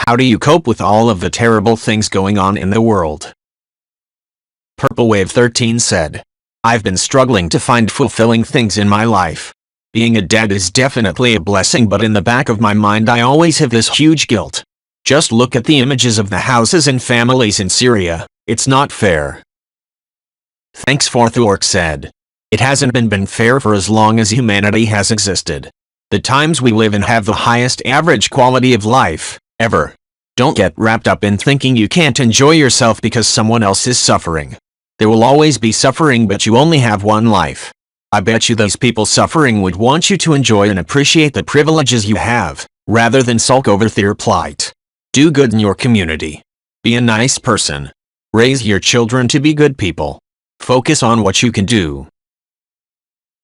How do you cope with all of the terrible things going on in the world? Purple Wave 13 said, I've been struggling to find fulfilling things in my life. Being a dad is definitely a blessing, but in the back of my mind I always have this huge guilt. Just look at the images of the houses and families in Syria. It's not fair. Thanks for Thork said, it hasn't been fair for as long as humanity has existed. The times we live in have the highest average quality of life ever. Don't get wrapped up in thinking you can't enjoy yourself because someone else is suffering. There will always be suffering, but you only have one life. I bet you those people suffering would want you to enjoy and appreciate the privileges you have, rather than sulk over their plight. Do good in your community. Be a nice person. Raise your children to be good people. Focus on what you can do.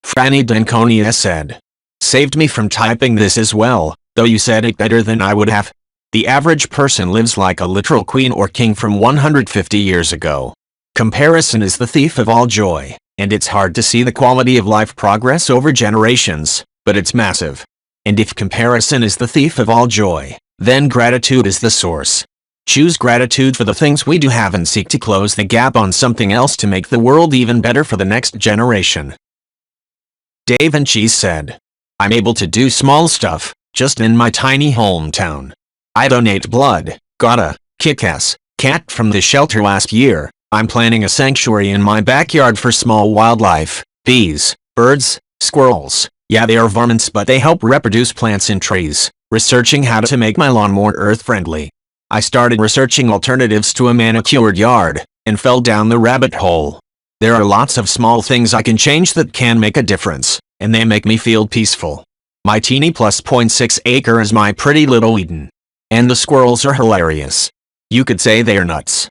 Franny Danconia said, saved me from typing this as well, though you said it better than I would have. The average person lives like a literal queen or king from 150 years ago. Comparison is the thief of all joy, and it's hard to see the quality of life progress over generations, but it's massive. And if comparison is the thief of all joy, then gratitude is the source. Choose gratitude for the things we do have and seek to close the gap on something else to make the world even better for the next generation. Dave and Cheese said, I'm able to do small stuff, just in my tiny hometown. I donate blood, got a kick-ass cat from the shelter last year. I'm planning a sanctuary in my backyard for small wildlife, bees, birds, squirrels. Yeah, they are varmints, but they help reproduce plants and trees. Researching how to make my lawn more earth-friendly. I started researching alternatives to a manicured yard, and fell down the rabbit hole. There are lots of small things I can change that can make a difference, and they make me feel peaceful. My teeny plus 0.6 acre is my pretty little Eden. And the squirrels are hilarious. You could say they are nuts.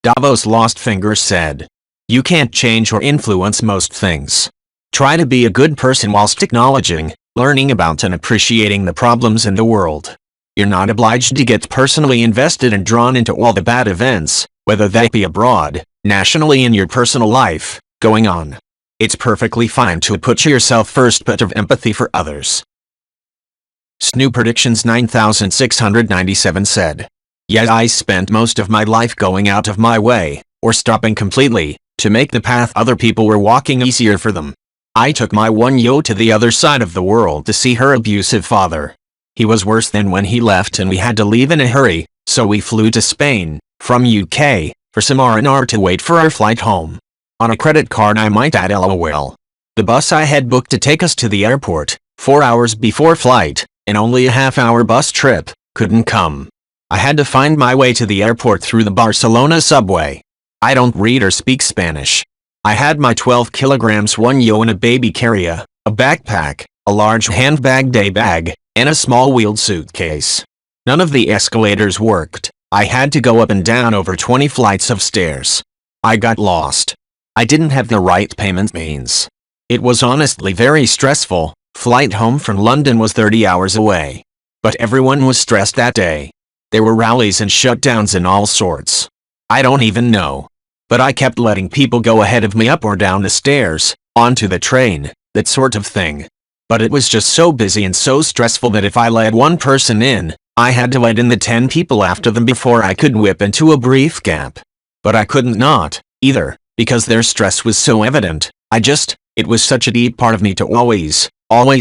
Davos Lost Fingers said, you can't change or influence most things. Try to be a good person whilst acknowledging, learning about and appreciating the problems in the world. You're not obliged to get personally invested and drawn into all the bad events, whether they be abroad, nationally, in your personal life, going on. It's perfectly fine to put yourself first but have empathy for others. Snoo Predictions 9697 said, yeah, I spent most of my life going out of my way, or stopping completely, to make the path other people were walking easier for them. I took my one yo to the other side of the world to see her abusive father. He was worse than when he left and we had to leave in a hurry, so we flew to Spain, from UK, for some R&R to wait for our flight home. On a credit card, I might add, lol. The bus I had booked to take us to the airport, 4 hours before flight, and only a half-hour bus trip, couldn't come. I had to find my way to the airport through the Barcelona subway. I don't read or speak Spanish. I had my 12 kilograms one yo in a baby carrier, a backpack, a large handbag day bag, and a small wheeled suitcase. None of the escalators worked. I had to go up and down over 20 flights of stairs. I got lost. I didn't have the right payment means. It was honestly very stressful. Flight home from London was 30 hours away. But everyone was stressed that day. There were rallies and shutdowns and all sorts. I don't even know. But I kept letting people go ahead of me up or down the stairs, onto the train, that sort of thing. But it was just so busy and so stressful that if I let one person in, I had to let in the 10 people after them before I could whip into a brief gap. But I couldn't not, either, because their stress was so evident. It was such a deep part of me to always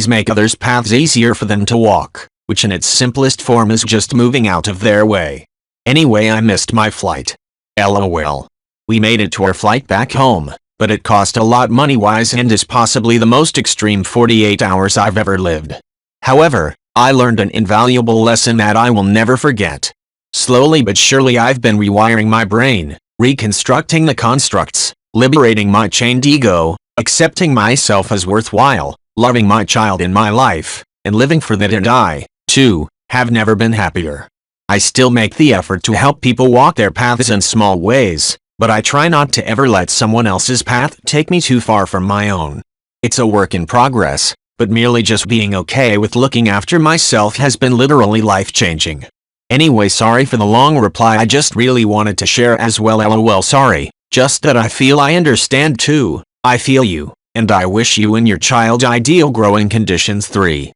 make others' paths easier for them to walk, which in its simplest form is just moving out of their way. Anyway, I missed my flight. LOL. We made it to our flight back home, but it cost a lot money-wise and is possibly the most extreme 48 hours I've ever lived. However, I learned an invaluable lesson that I will never forget. Slowly but surely I've been rewiring my brain, reconstructing the constructs, liberating my chained ego, accepting myself as worthwhile, loving my child in my life, and living for that, and I, too, have never been happier. I still make the effort to help people walk their paths in small ways, but I try not to ever let someone else's path take me too far from my own. It's a work in progress, but merely just being okay with looking after myself has been literally life-changing. Anyway, sorry for the long reply, I just really wanted to share as well. LOL, sorry, just that I feel I understand too. I feel you, and I wish you and your child ideal growing conditions. 3.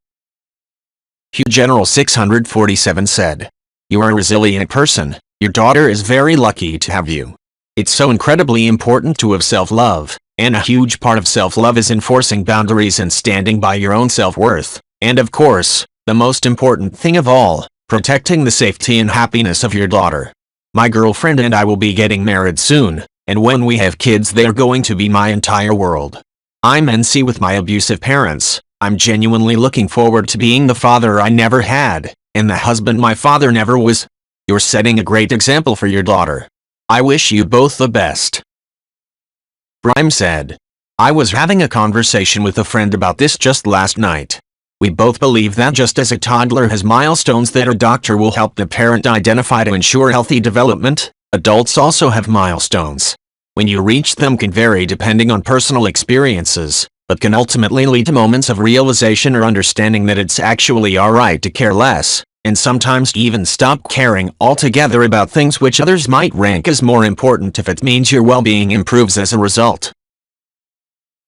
Hugh General 647 said, You are a resilient person. Your daughter is very lucky to have you. It's so incredibly important to have self-love, and a huge part of self-love is enforcing boundaries and standing by your own self-worth. And of course, the most important thing of all, protecting the safety and happiness of your daughter. My girlfriend and I will be getting married soon, and when we have kids they are going to be my entire world. I'm NC with my abusive parents. I'm genuinely looking forward to being the father I never had, and the husband my father never was. You're setting a great example for your daughter. I wish you both the best. Brime said, I was having a conversation with a friend about this just last night. We both believe that just as a toddler has milestones that a doctor will help the parent identify to ensure healthy development, adults also have milestones. When you reach them can vary depending on personal experiences, but can ultimately lead to moments of realization or understanding that it's actually alright to care less, and sometimes even stop caring altogether about things which others might rank as more important if it means your well-being improves as a result.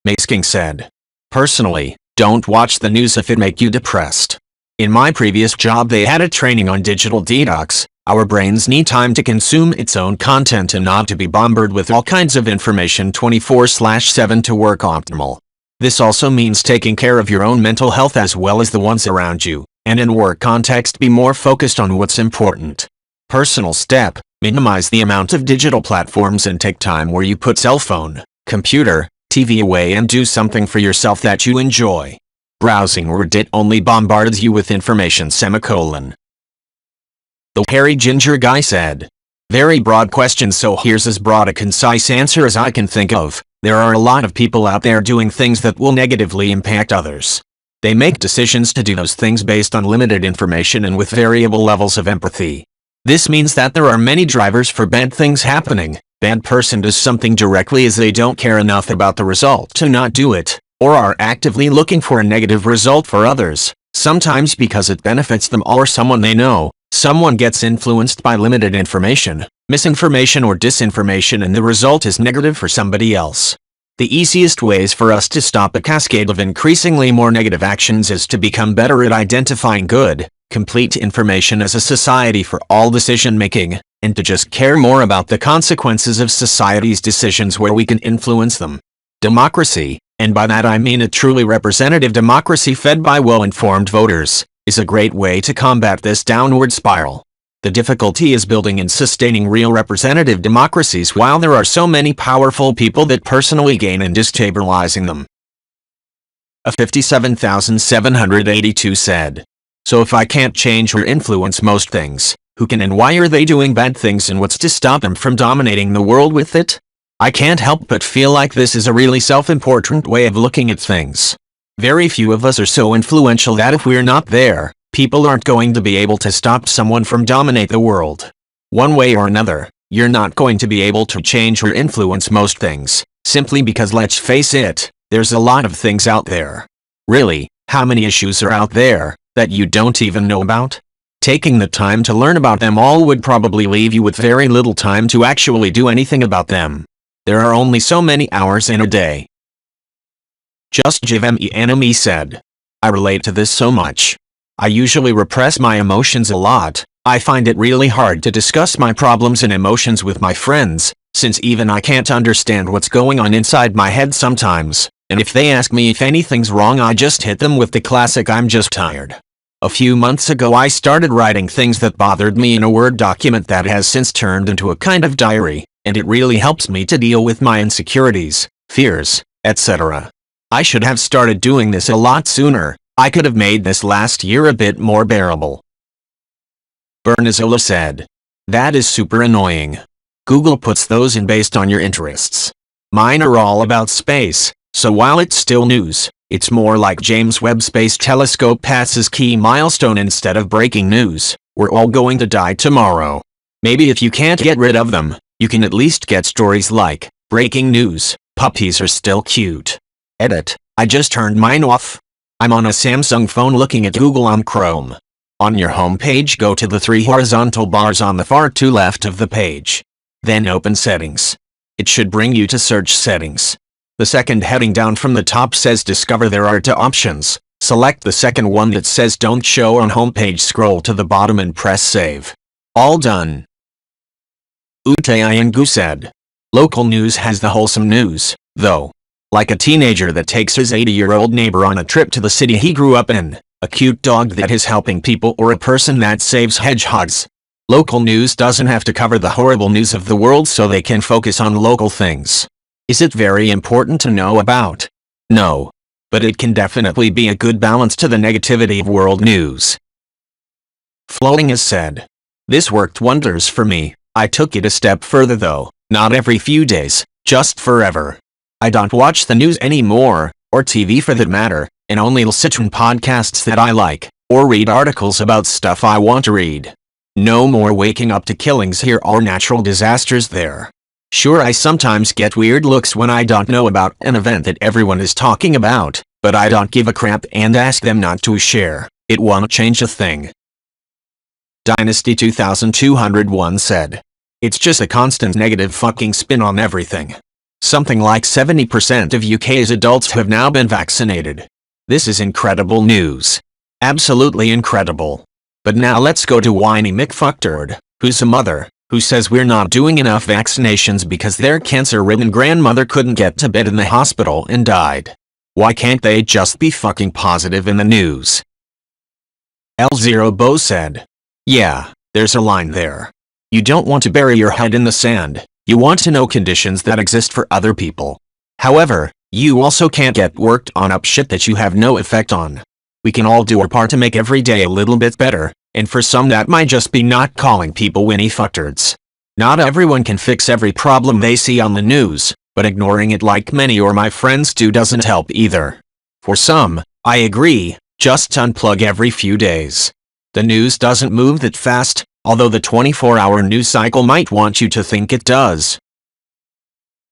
Masking said, personally, don't watch the news if it makes you depressed. In my previous job they had a training on digital detox. Our brains need time to consume its own content and not to be bombarded with all kinds of information 24/7 to work optimal. This also means taking care of your own mental health as well as the ones around you, and in work context be more focused on what's important. Personal step, minimize the amount of digital platforms and take time where you put cell phone, computer, TV away and do something for yourself that you enjoy. Browsing Reddit only bombards you with information. The hairy ginger guy said, very broad question, so here's as broad a concise answer as I can think of. There are a lot of people out there doing things that will negatively impact others. They make decisions to do those things based on limited information and with variable levels of empathy. This means that there are many drivers for bad things happening. Bad person does something directly as they don't care enough about the result to not do it, or are actively looking for a negative result for others, sometimes because it benefits them or someone they know. Someone gets influenced by limited information, misinformation or disinformation, and the result is negative for somebody else. The easiest ways for us to stop a cascade of increasingly more negative actions is to become better at identifying good, complete information as a society for all decision-making, and to just care more about the consequences of society's decisions where we can influence them. Democracy, and by that I mean a truly representative democracy fed by well-informed voters, is a great way to combat this downward spiral. The difficulty is building and sustaining real representative democracies while there are so many powerful people that personally gain in destabilizing them. A 57,782 said, so if I can't change or influence most things, who can and why are they doing bad things and what's to stop them from dominating the world with it? I can't help but feel like this is a really self-important way of looking at things. Very few of us are so influential that if we're not there, people aren't going to be able to stop someone from dominate the world. One way or another, you're not going to be able to change or influence most things, simply because let's face it, there's a lot of things out there. Really, how many issues are out there that you don't even know about? Taking the time to learn about them all would probably leave you with very little time to actually do anything about them. There are only so many hours in a day. Just Jivemi Enemy said, I relate to this so much. I usually repress my emotions a lot. I find it really hard to discuss my problems and emotions with my friends, since even I can't understand what's going on inside my head sometimes, and if they ask me if anything's wrong I just hit them with the classic I'm just tired. A few months ago I started writing things that bothered me in a Word document that has since turned into a kind of diary, and it really helps me to deal with my insecurities, fears, etc. I should have started doing this a lot sooner. I could have made this last year a bit more bearable. Bernazola said, that is super annoying. Google puts those in based on your interests. Mine are all about space, so while it's still news, it's more like James Webb Space Telescope passes key milestone instead of breaking news. We're all going to die tomorrow. Maybe if you can't get rid of them, you can at least get stories like, breaking news, puppies are still cute. Edit, I just turned mine off. I'm on a Samsung phone looking at Google on Chrome. On your home page go to the 3 horizontal bars on the far to left of the page. Then open Settings. It should bring you to Search Settings. The second heading down from the top says Discover. There are 2 options. Select the second one that says Don't Show on Homepage, scroll to the bottom and press Save. All done. Utayangu said. Local news has the wholesome news, though. Like a teenager that takes his 80-year-old neighbor on a trip to the city he grew up in, a cute dog that is helping people, or a person that saves hedgehogs. Local news doesn't have to cover the horrible news of the world so they can focus on local things. Is it very important to know about? No. But it can definitely be a good balance to the negativity of world news. Flowing has said. This worked wonders for me. I took it a step further though, not every few days, just forever. I don't watch the news anymore, or TV for that matter, and only listen to podcasts that I like, or read articles about stuff I want to read. No more waking up to killings here or natural disasters there. Sure, I sometimes get weird looks when I don't know about an event that everyone is talking about, but I don't give a crap and ask them not to share. It won't change a thing. Dynasty 2201 said. It's just a constant negative fucking spin on everything. Something like 70% of UK's adults have now been vaccinated. This is incredible news. Absolutely incredible. But now let's go to whiny McFuckturd, who's a mother, who says we're not doing enough vaccinations because their cancer-ridden grandmother couldn't get to bed in the hospital and died. Why can't they just be fucking positive in the news? L0 said. Yeah, there's a line there. You don't want to bury your head in the sand, you want to know conditions that exist for other people. However, you also can't get worked on up shit that you have no effect on. We can all do our part to make every day a little bit better, and for some that might just be not calling people whiny fucktards. Not everyone can fix every problem they see on the news, but ignoring it like many or my friends do doesn't help either. For some, I agree, just unplug every few days. The news doesn't move that fast, although the 24-hour news cycle might want you to think it does.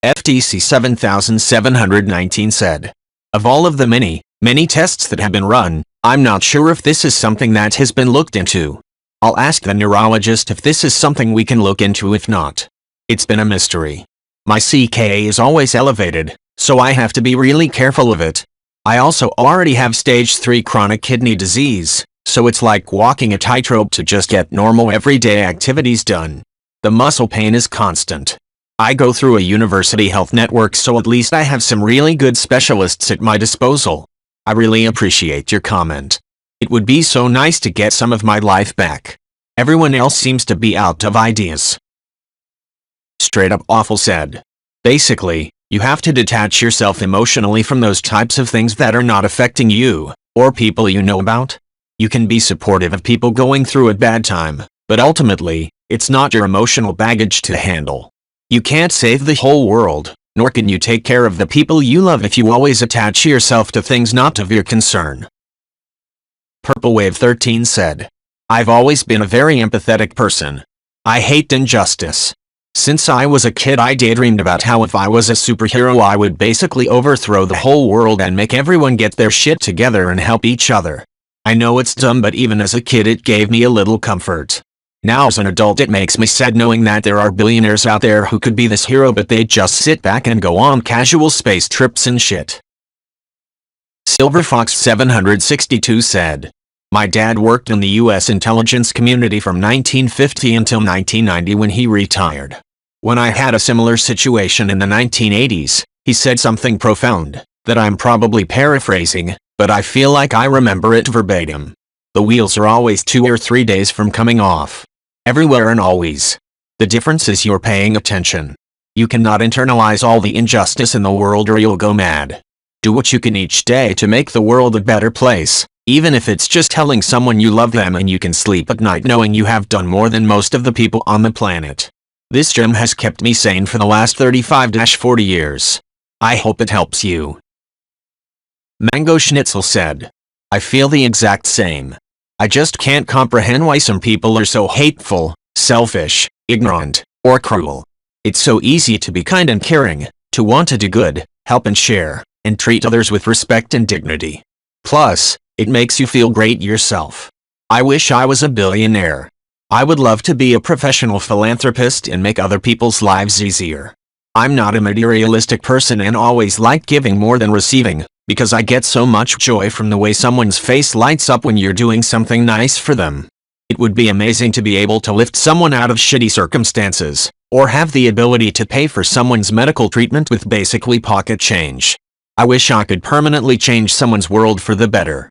FTC 7719 said. Of all of the many tests that have been run, I'm not sure if this is something that has been looked into. I'll ask the neurologist if this is something we can look into. If not, it's been a mystery. My CKA is always elevated, so I have to be really careful of it. I also already have stage 3 chronic kidney disease, so it's like walking a tightrope to just get normal everyday activities done. The muscle pain is constant. I go through a university health network, so at least I have some really good specialists at my disposal. I really appreciate your comment. It would be so nice to get some of my life back. Everyone else seems to be out of ideas. Straight up awful said. Basically, you have to detach yourself emotionally from those types of things that are not affecting you, or people you know about. You can be supportive of people going through a bad time, but ultimately, it's not your emotional baggage to handle. You can't save the whole world, nor can you take care of the people you love if you always attach yourself to things not of your concern. Purple Wave 13 said. I've always been a very empathetic person. I hate injustice. Since I was a kid, I daydreamed about how if I was a superhero I would basically overthrow the whole world and make everyone get their shit together and help each other. I know it's dumb, but even as a kid it gave me a little comfort. Now as an adult it makes me sad knowing that there are billionaires out there who could be this hero, but they just sit back and go on casual space trips and shit. Silver Fox 762 said. My dad worked in the US intelligence community from 1950 until 1990 when he retired. When I had a similar situation in the 1980s, he said something profound, that I'm probably paraphrasing, but I feel like I remember it verbatim. The wheels are always 2 or 3 days from coming off. Everywhere and always. The difference is you're paying attention. You cannot internalize all the injustice in the world or you'll go mad. Do what you can each day to make the world a better place, even if it's just telling someone you love them and you can sleep at night knowing you have done more than most of the people on the planet. This gem has kept me sane for the last 35-40 years. I hope it helps you. Mango Schnitzel said. I feel the exact same. I just can't comprehend why some people are so hateful, selfish, ignorant, or cruel. It's so easy to be kind and caring, to want to do good, help and share, and treat others with respect and dignity. Plus, it makes you feel great yourself. I wish I was a billionaire. I would love to be a professional philanthropist and make other people's lives easier. I'm not a materialistic person and always like giving more than receiving, because I get so much joy from the way someone's face lights up when you're doing something nice for them. It would be amazing to be able to lift someone out of shitty circumstances, or have the ability to pay for someone's medical treatment with basically pocket change. I wish I could permanently change someone's world for the better.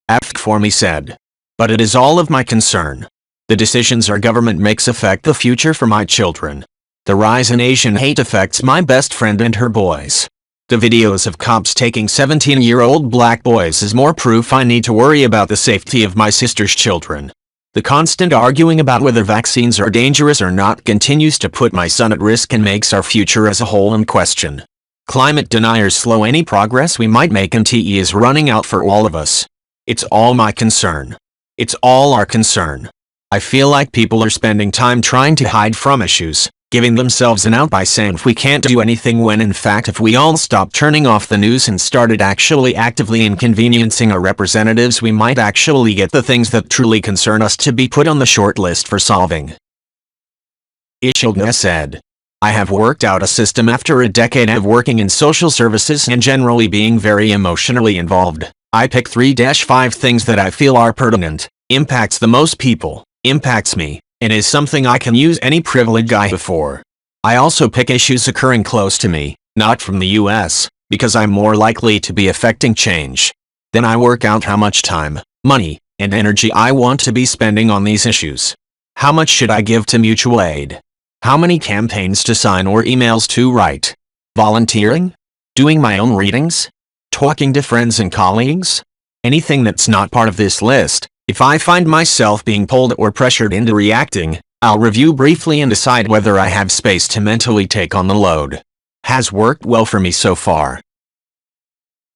Ask for me said. But it is all of my concern. The decisions our government makes affect the future for my children. The rise in Asian hate affects my best friend and her boys. The videos of cops taking 17-year-old black boys is more proof I need to worry about the safety of my sister's children. The constant arguing about whether vaccines are dangerous or not continues to put my son at risk and makes our future as a whole in question. Climate deniers slow any progress we might make and TE is running out for all of us. It's all my concern. It's all our concern. I feel like people are spending time trying to hide from issues, giving themselves an out by saying we can't do anything when in fact if we all stopped turning off the news and started actually actively inconveniencing our representatives we might actually get the things that truly concern us to be put on the short list for solving. Ishildna said. I have worked out a system after a decade of working in social services and generally being very emotionally involved. I pick 3-5 things that I feel are pertinent, impacts the most people, impacts me, and is something I can use any privilege I have for. I also pick issues occurring close to me, not from the US, because I'm more likely to be affecting change. Then I work out how much time, money, and energy I want to be spending on these issues. How much should I give to mutual aid? How many campaigns to sign or emails to write? Volunteering? Doing my own readings? Talking to friends and colleagues? Anything that's not part of this list. If I find myself being pulled or pressured into reacting, I'll review briefly and decide whether I have space to mentally take on the load. Has worked well for me so far.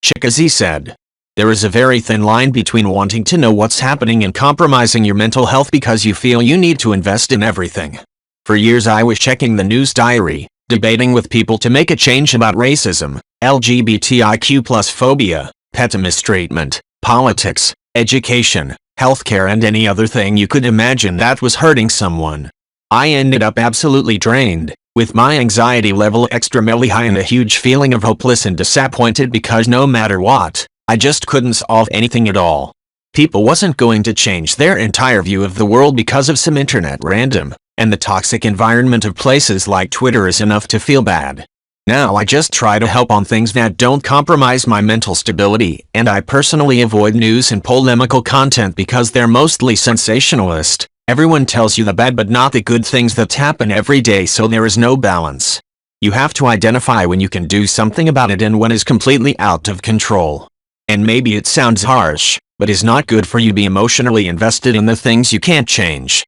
Chikazi said. There is a very thin line between wanting to know what's happening and compromising your mental health because you feel you need to invest in everything. For years I was checking the news diary, debating with people to make a change about racism, LGBTIQ+ phobia, pet mistreatment, politics, education, healthcare and any other thing you could imagine that was hurting someone. I ended up absolutely drained, with my anxiety level extremely high and a huge feeling of hopeless and disappointed because no matter what, I just couldn't solve anything at all. People wasn't going to change their entire view of the world because of some internet random, and the toxic environment of places like Twitter is enough to feel bad. Now I just try to help on things that don't compromise my mental stability, and I personally avoid news and polemical content because they're mostly sensationalist. Everyone tells you the bad but not the good things that happen every day, so there is no balance. You have to identify when you can do something about it and when is completely out of control. And maybe it sounds harsh, but it's not good for you to be emotionally invested in the things you can't change.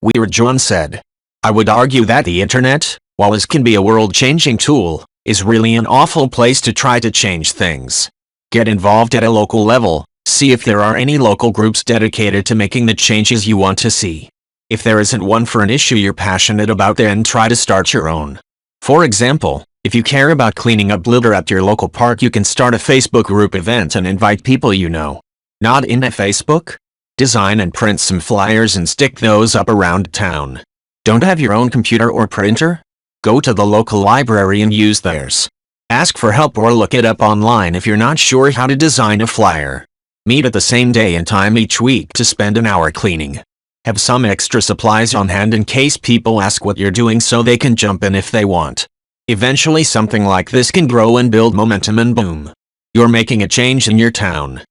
Weird John said. I would argue that the internet, while it can be a world-changing tool, is really an awful place to try to change things. Get involved at a local level, see if there are any local groups dedicated to making the changes you want to see. If there isn't one for an issue you're passionate about, then try to start your own. For example, if you care about cleaning up litter at your local park, you can start a Facebook group event and invite people you know. Not in a Facebook? Design and print some flyers and stick those up around town. Don't have your own computer or printer? Go to the local library and use theirs. Ask for help or look it up online if you're not sure how to design a flyer. Meet at the same day and time each week to spend an hour cleaning. Have some extra supplies on hand in case people ask what you're doing so they can jump in if they want. Eventually something like this can grow and build momentum and boom. You're making a change in your town.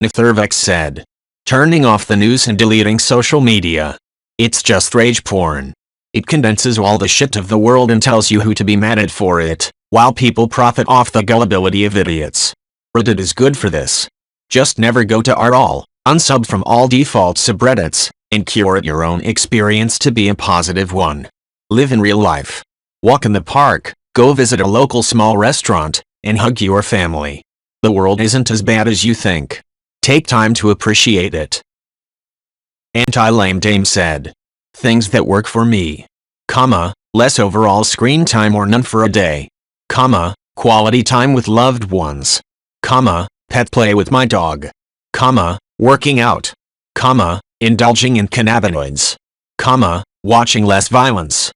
Nithurvex said. Turning off the news and deleting social media. It's just rage porn. It condenses all the shit of the world and tells you who to be mad at for it, while people profit off the gullibility of idiots. Reddit is good for this. Just never go to r/all, unsub from all default subreddits, and curate your own experience to be a positive one. Live in real life. Walk in the park, go visit a local small restaurant, and hug your family. The world isn't as bad as you think. Take time to appreciate it. Anti-Lame Dame said. Things that work for me. Less overall screen time or none for a day. Quality time with loved ones. Pet play with my dog. Working out. Indulging in cannabinoids. Watching less violence.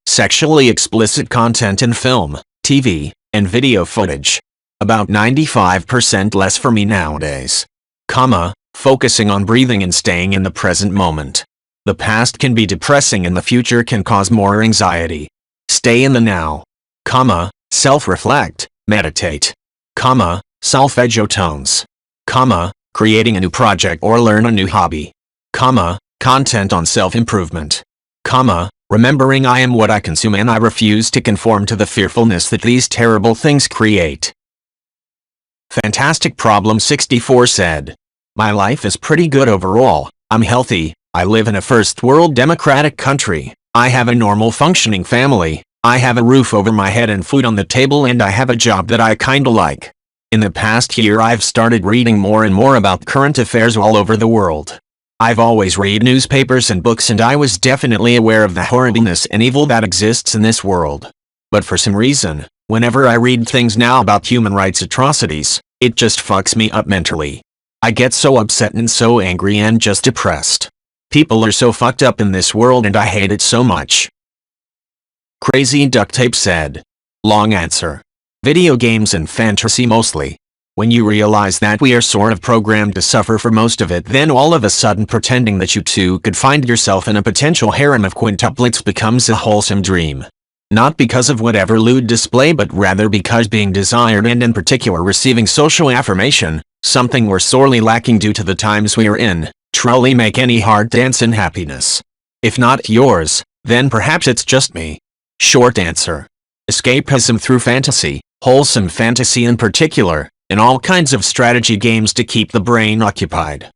Sexually explicit content in film, TV, and video footage. About 95% less for me nowadays. focusing on breathing and staying in the present moment. The past can be depressing and the future can cause more anxiety. Stay in the now. Self-reflect, meditate. Solfeggio tones. Creating a new project or learn a new hobby. Content on self-improvement. Remembering I am what I consume and I refuse to conform to the fearfulness that these terrible things create. Fantastic Problem 64 said, "My life is pretty good overall. I'm healthy, I live in a first world democratic country, I have a normal functioning family, I have a roof over my head and food on the table and I have a job that I kinda like. In the past year I've started reading more and more about current affairs all over the world. I've always read newspapers and books and I was definitely aware of the horribleness and evil that exists in this world. But for some reason, whenever I read things now about human rights atrocities, it just fucks me up mentally. I get so upset and so angry and just depressed. People are so fucked up in this world and I hate it so much." Crazy Duct Tape said, "Long answer. Video games and fantasy mostly. When you realize that we are sort of programmed to suffer for most of it, then all of a sudden pretending that you too could find yourself in a potential harem of quintuplets becomes a wholesome dream. Not because of whatever lewd display but rather because being desired and in particular receiving social affirmation, something we're sorely lacking due to the times we are in, truly make any heart dance in happiness. If not yours, then perhaps it's just me." Short answer. Escapism through fantasy, wholesome fantasy in particular, and all kinds of strategy games to keep the brain occupied.